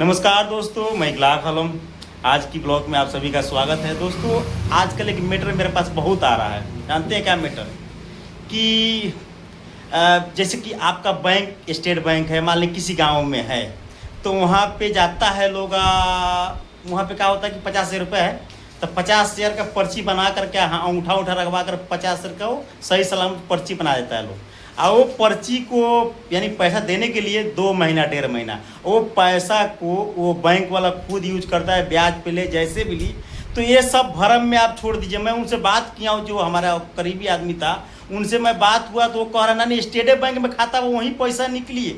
नमस्कार दोस्तों, मैं इकलाक आलम। आज की ब्लॉग में आप सभी का स्वागत है। दोस्तों, आजकल एक मैटर मेरे पास बहुत आ रहा है। जानते हैं क्या मैटर? कि जैसे कि आपका बैंक स्टेट बैंक है, मान लीजिए किसी गांव में है, तो वहाँ पे जाता है लोग। वहाँ पे क्या होता है कि 50 रुपये है, तो 50 शेयर का पर्ची बना करके अंगूठा रखवा कर 50 शेयर का वो सही सलामत पर्ची बना देता है लोग। और वो पर्ची को यानी पैसा देने के लिए 2 महीना 1.5 महीना वो पैसा को वो बैंक वाला खुद यूज करता है, ब्याज पे ले जैसे भी ली। तो ये सब भरम में आप छोड़ दीजिए। मैं उनसे बात किया हूँ, जो हमारा करीबी आदमी था, उनसे मैं बात हुआ तो वो कह रहा नहीं, स्टेट बैंक में खाता वो वहीं पैसा निकली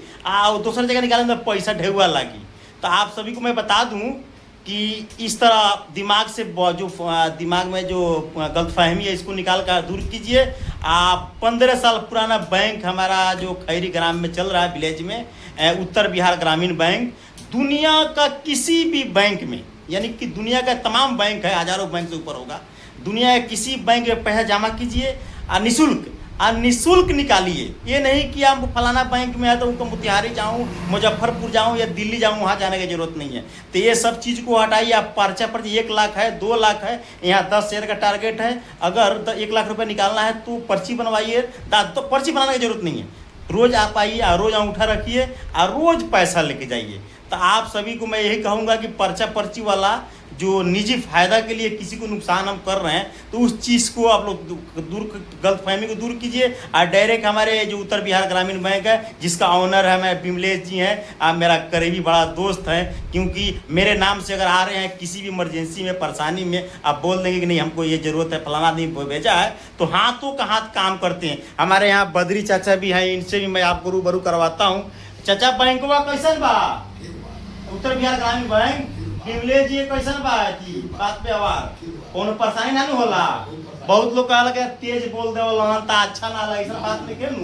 दूसरी जगह निकाले तो पैसा ढेउआ लगी। तो आप सभी को मैं बता दूँ कि इस तरह दिमाग से जो दिमाग में जो गलतफहमी है इसको निकाल कर दूर कीजिए। 15 साल पुराना बैंक हमारा जो खैरी ग्राम में चल रहा है, विलेज में, उत्तर बिहार ग्रामीण बैंक, दुनिया का किसी भी बैंक में, यानी कि दुनिया का तमाम बैंक है, हजारों बैंक से ऊपर होगा, दुनिया के किसी बैंक में पैसा जमा कीजिए निःशुल्क निकालिए। ये नहीं कि आप फलाना बैंक में है तो उनको मोतिहारी जाऊँ, मुजफ्फरपुर जाऊँ या दिल्ली जाऊँ, वहाँ जाने की जरूरत नहीं है। तो ये सब चीज़ को हटाइए। आप पर्चा 1 लाख है, 2 लाख है, यहाँ 10 शेयर का टारगेट है। अगर 1 लाख रुपये निकालना है तो पर्ची बनवाइए। तो पर्ची बनाने की जरूरत नहीं है। रोज़ आप आइए और रोज़ अंगूठा रखिए और रोज़ पैसा लेके जाइए। तो आप सभी को मैं यही कहूँगा कि पर्ची वाला जो निजी फायदा के लिए किसी को नुकसान हम कर रहे हैं, तो उस चीज़ को आप लोग गलतफहमी को दूर कीजिए। और डायरेक्ट हमारे जो उत्तर बिहार ग्रामीण बैंक है, जिसका ऑनर है मैं विमलेश जी हैं, आप मेरा करीबी बड़ा दोस्त है। क्योंकि मेरे नाम से अगर आ रहे हैं किसी भी इमरजेंसी में, परेशानी में, आप बोल देंगे कि नहीं हमको ये ज़रूरत है, फलाना आदमी भेजा है, तो हाथों का हाथ काम करते हैं। हमारे यहाँ बद्री चाचा भी हैं, इनसे भी मैं आपको रूबरू करवाता हूँ। चाचा, बैंकवा कैसन बा? उत्तर बिहार ग्रामीण बैंक विमलेश जी कैसन बा? जी बात पे आवाज कोनो परेशानी ना होला। बहुत लोग कहला के तेज बोल देवल ता अच्छा ना लगे, ऐसा बात नहीं केनु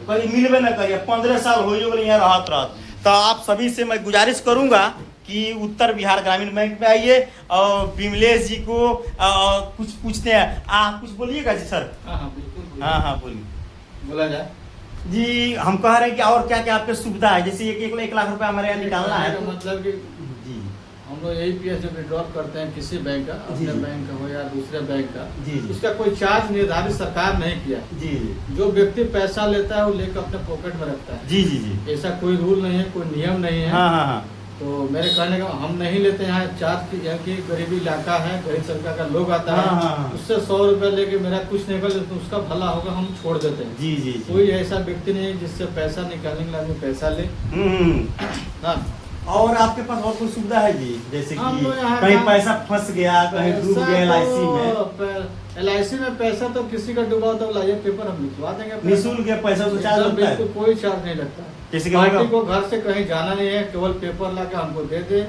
कोई मिलबे ना करिए। 15 साल हो गए यहाँ रहत। तो आप सभी से मैं गुजारिश करूंगा कि उत्तर बिहार ग्रामीण बैंक में आइए और विमलेश जी को कुछ पूछते हैं। कुछ बोलिएगा जी सर? हाँ बिल्कुल। हाँ बोलिए, बोला जाए जी। हम कह रहे हैं कि और क्या क्या आपके सुविधा है, जैसे 1 लाख रुपए हमारे यहाँ निकालना है तो मतलब कि जी हम लोग यही पीएस जब विड्रॉल करते हैं किसी बैंक का, अपने बैंक का हो या दूसरे बैंक का, जी उसका कोई चार्ज निर्धारित सरकार नहीं किया। जी जो व्यक्ति पैसा लेता है वो लेकर अपने पॉकेट में रखता है। जी जी जी ऐसा कोई रूल नहीं है, कोई नियम नहीं है। हाँ। तो मेरे कहने का हम नहीं लेते यहाँ चार्ज की, यहाँ की गरीबी इलाका है, गरीब सरकार का लोग आता है। हाँ। उससे 100 रुपये लेके मेरा कुछ नहीं कर, तो उसका भला होगा, हम छोड़ देते हैं। जी कोई ऐसा व्यक्ति नहीं है जिससे पैसा निकालने के लिए आदमी पैसा ले। हाँ। और आपके पास और कोई सुविधा है जी? जैसे कि यहाँ कहीं पैसा फंस गया, कहीं डूब गया LIC में। LIC में पैसा तो किसी का डूबा तो लाइए पेपर हम लिखवा देंगे। निःशुल्क पैसा तो चार्ज लगता है? बिल्कुल कोई चार्ज नहीं लगता। किसी पार्टी को घर से कहीं जाना नहीं है, केवल पेपर ला के हमको दे दे,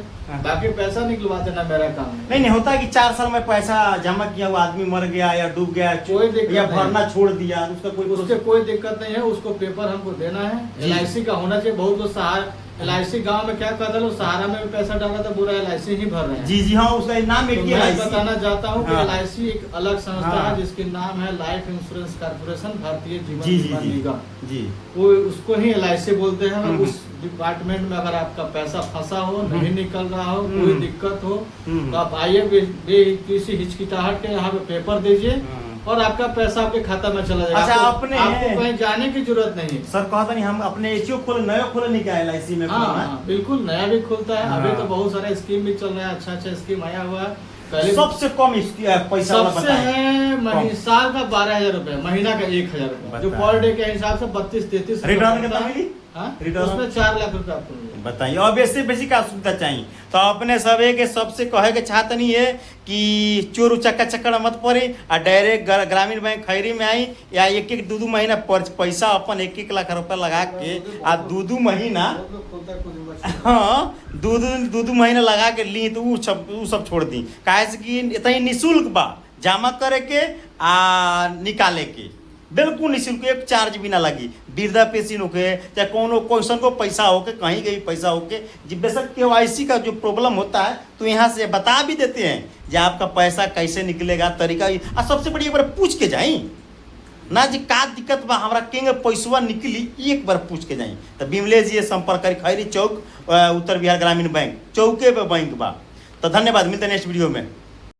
बाकी पैसा निकलवा देना मेरा काम है। नहीं होता है कि 4 साल में पैसा जमा किया हुआ आदमी मर गया या डूब गया, कोई दिक्कत या भरना छोड़ दिया, उसका कोई दिक्कत नहीं है। उसको पेपर हमको देना है। LIC का होना चाहिए। बहुत लोग सहारा LIC गांव में क्या करता है, सहारा में भी पैसा डाला था, पूरा LIC ही भर रहे हैं। जी हाँ, उसका नाम तो मैं बताना चाहता हूँ कि हाँ। LIC एक अलग संस्था है जिसकी नाम है life insurance corporation, Bharatiya Jeevan बीमा निगम जी। वो उसको ही LIC बोलते हैं। उस डिपार्टमेंट में अगर आपका पैसा फंसा हो, नहीं निकल रहा हो, कोई दिक्कत हो, तो आप आइए, किसी हिचकिचाहट के यहाँ पे पेपर दीजिए और आपका पैसा आपके खाता में चला जाएगा। अच्छा, आपको कहीं जाने की जरूरत नहीं है। सर कहता नहीं हम अपने नया खोलने क्या LIC में? हाँ, बिल्कुल नया भी खुलता है। अभी तो बहुत सारा स्कीम भी चल रहा है, अच्छा स्कीम आया हुआ है। पहले सबसे कम पैसा सबसे है साल का 12,000 रुपए, महीना का 1,000 रुपए, जो पर डे के हिसाब से 32-33 रिटर्न कितना मिली? उसमें 4 लाख रुपए आपको मिलेगा। बताइए, और बेसी का सुविधा चाहिए तो अपने सबे के सबसे कहे के चाहत नहीं है कि चोर उचक्का चक्कर मत पड़े और डायरेक्ट ग्रामीण बैंक खैरी में आई या 1-2 महीना पैसा अपन 1 लाख रुपए लगा के आ 2 महीना, हाँ 2 महीना लगा के ली तो वो सब छोड़ दी। काहे से कि इतना निःशुल्क बा जमा करे के आ निकाले के, बिल्कुल निःशुल्क, एक चार्ज भी ना लगी। वृद्धा पेंशन होके चाहे कोनो क्वेश्चन को पैसा होके, कहीं कहीं पैसा होके, जब बेशक KYC का जो प्रॉब्लम होता है तो यहाँ से बता भी देते हैं कि आपका पैसा कैसे निकलेगा, तरीका। और सबसे बड़ी एक बार पूछ के जाई ना जी का दिक्कत बा हमरा केंगे पैसवा निकली एक बार पूछ के जाई। तो विमलेश जी से संपर्क करी, खैरी चौक उत्तर बिहार ग्रामीण बैंक चौके पे बैंक बा। तो धन्यवाद, मिलते हैं नेक्स्ट वीडियो में।